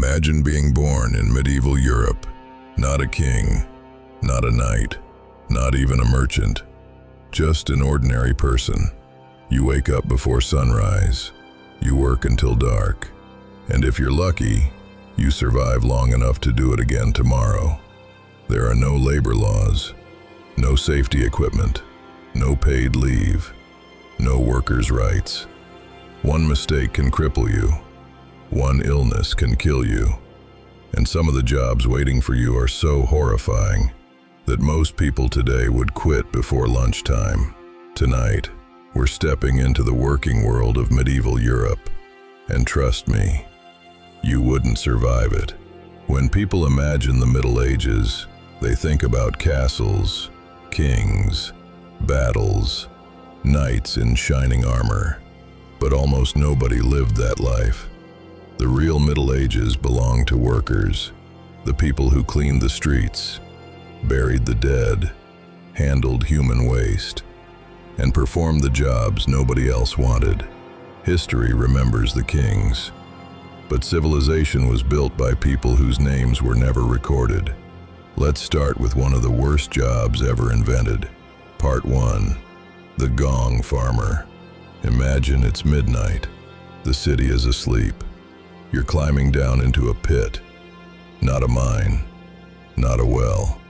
Imagine being born in medieval Europe. Not a king, not a knight, not even a merchant. Just an ordinary person. You wake up before sunrise. You work until dark. And if you're lucky, you survive long enough to do it again tomorrow. There are no labor laws, no safety equipment, no paid leave, no workers' rights. One mistake can cripple you. One illness can kill you. And some of the jobs waiting for you are so horrifying that most people today would quit before lunchtime. Tonight, we're stepping into the working world of medieval Europe. And trust me, you wouldn't survive it. When people imagine the Middle Ages, they think about castles, kings, battles, knights in shining armor. But almost nobody lived that life. The real Middle Ages belonged to workers, the people who cleaned the streets, buried the dead, handled human waste, and performed the jobs nobody else wanted. History remembers the kings, but civilization was built by people whose names were never recorded. Let's start with one of the worst jobs ever invented. Part 1. The Gong Farmer. Imagine it's midnight. The city is asleep. You're climbing down into a pit. Not a mine, not a well.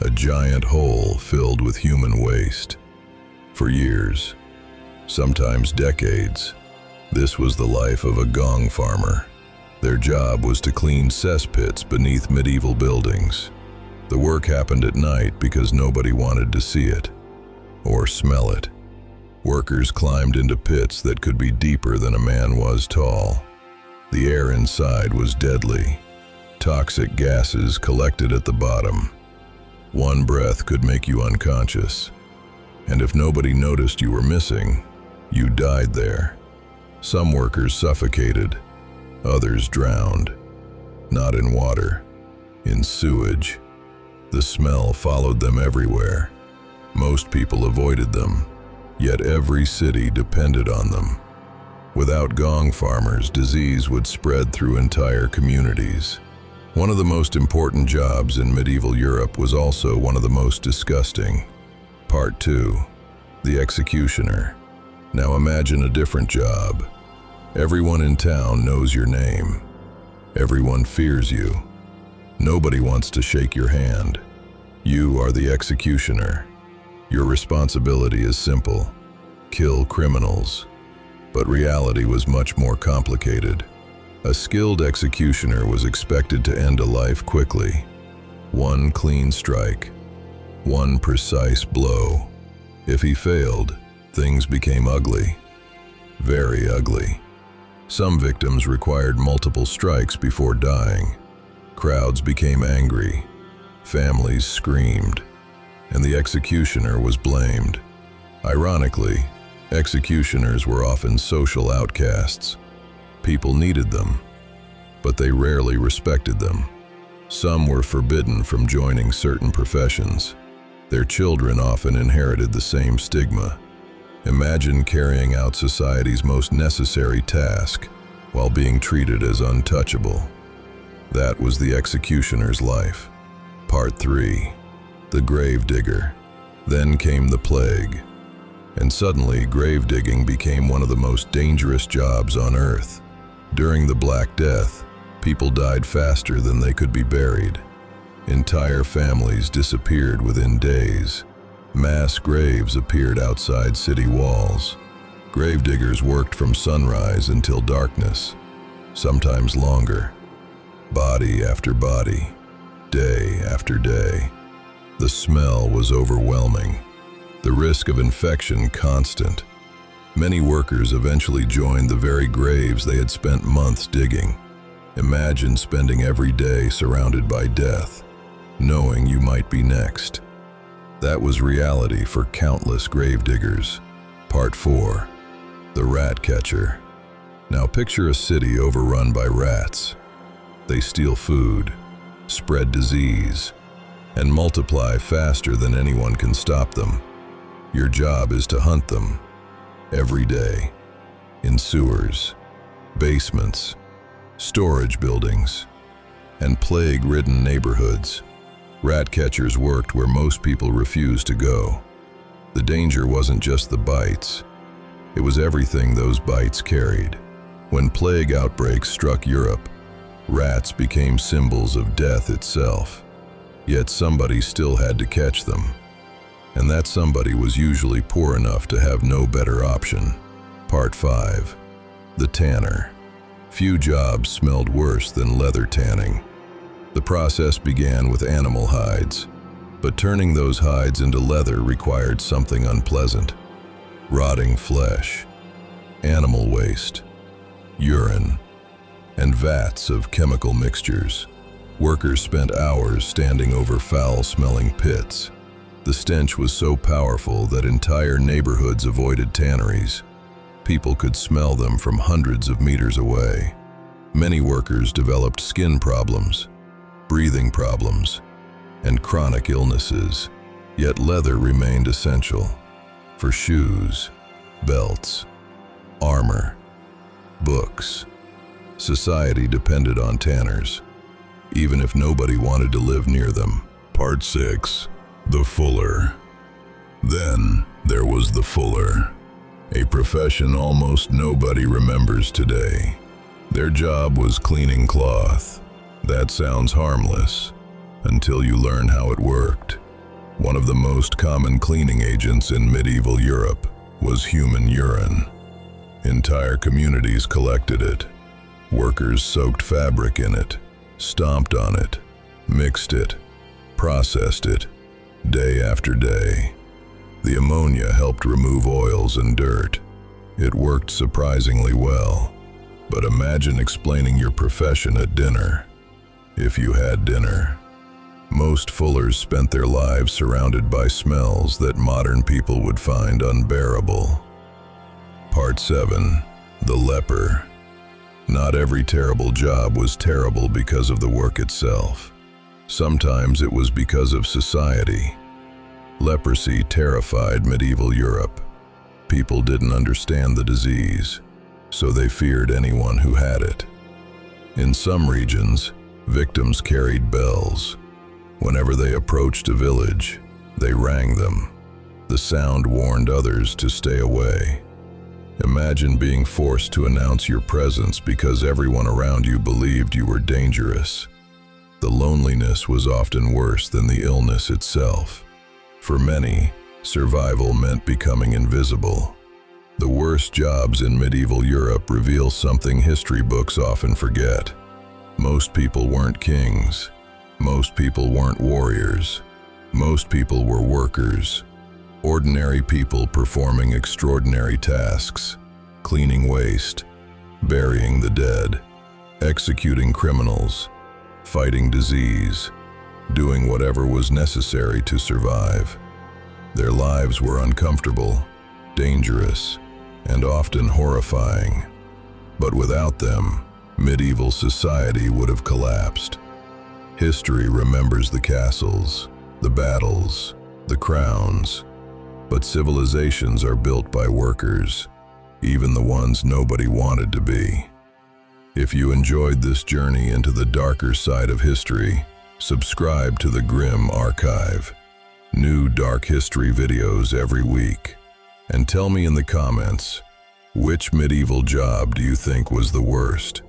A giant hole filled with human waste. For years, sometimes decades, this was the life of a gong farmer. Their job was to clean cesspits beneath medieval buildings. The work happened at night because nobody wanted to see it or smell it. Workers climbed into pits that could be deeper than a man was tall. The air inside was deadly. Toxic gases collected at the bottom. One breath could make you unconscious. And if nobody noticed you were missing, you died there. Some workers suffocated, others drowned. Not in water, in sewage. The smell followed them everywhere. Most people avoided them, yet every city depended on them. Without gong farmers, disease would spread through entire communities. One of the most important jobs in medieval Europe was also one of the most disgusting. Part 2. The executioner. Now imagine a different job. Everyone in town knows your name. Everyone fears you. Nobody wants to shake your hand. You are the executioner. Your responsibility is simple: kill criminals. But reality was much more complicated. A skilled executioner was expected to end a life quickly. One clean strike, one precise blow. If he failed, things became ugly. Very ugly. Some victims required multiple strikes before dying. Crowds became angry. Families screamed. And the executioner was blamed. Ironically, executioners were often social outcasts. People needed them, but they rarely respected them. Some were forbidden from joining certain professions. Their children often inherited the same stigma. Imagine carrying out society's most necessary task while being treated as untouchable. That was the executioner's life. Part 3. The grave digger. Then came the plague. And suddenly, grave digging became one of the most dangerous jobs on earth. During the Black Death, people died faster than they could be buried. Entire families disappeared within days. Mass graves appeared outside city walls. Gravediggers worked from sunrise until darkness, sometimes longer. Body after body, day after day. The smell was overwhelming. The risk of infection constant. Many workers eventually joined the very graves they had spent months digging. Imagine spending every day surrounded by death, knowing you might be next. That was reality for countless gravediggers. Part 4. The rat catcher. Now picture a city overrun by rats. They steal food, spread disease, and multiply faster than anyone can stop them. Your job is to hunt them, every day, in sewers, basements, storage buildings, and plague-ridden neighborhoods. Rat catchers worked where most people refused to go. The danger wasn't just the bites. It was everything those bites carried. When plague outbreaks struck Europe, rats became symbols of death itself. Yet somebody still had to catch them. And that somebody was usually poor enough to have no better option. Part 5. The tanner. Few jobs smelled worse than leather tanning. The process began with animal hides, but turning those hides into leather required something unpleasant. Rotting flesh, animal waste, urine, and vats of chemical mixtures. Workers spent hours standing over foul-smelling pits. The stench was so powerful that entire neighborhoods avoided tanneries. People could smell them from hundreds of meters away. Many workers developed skin problems, breathing problems, and chronic illnesses. Yet leather remained essential for shoes, belts, armor, books. Society depended on tanners, even if nobody wanted to live near them. Part 6. The fuller. Then there was the fuller, a profession almost nobody remembers today. Their job was cleaning cloth. That sounds harmless, until you learn how it worked. One of the most common cleaning agents in medieval Europe was human urine. Entire communities collected it. Workers soaked fabric in it, stomped on it, mixed it, processed it, day after day. The ammonia helped remove oils and dirt. It worked surprisingly well. But imagine explaining your profession at dinner. If you had dinner. Most fullers spent their lives surrounded by smells that modern people would find unbearable. Part 7. The leper. Not every terrible job was terrible because of the work itself. Sometimes it was because of society. Leprosy terrified medieval Europe. People didn't understand the disease, so they feared anyone who had it. In some regions, victims carried bells. Whenever they approached a village, they rang them. The sound warned others to stay away. Imagine being forced to announce your presence because everyone around you believed you were dangerous. The loneliness was often worse than the illness itself. For many, survival meant becoming invisible. The worst jobs in medieval Europe reveal something history books often forget. Most people weren't kings. Most people weren't warriors. Most people were workers. Ordinary people performing extraordinary tasks, cleaning waste, burying the dead, executing criminals, fighting disease, doing whatever was necessary to survive. Their lives were uncomfortable, dangerous, and often horrifying. But without them, medieval society would have collapsed. History remembers the castles, the battles, the crowns, but civilizations are built by workers, even the ones nobody wanted to be. If you enjoyed this journey into the darker side of history, subscribe to the Grim Archive. New dark history videos every week. And tell me in the comments, which medieval job do you think was the worst?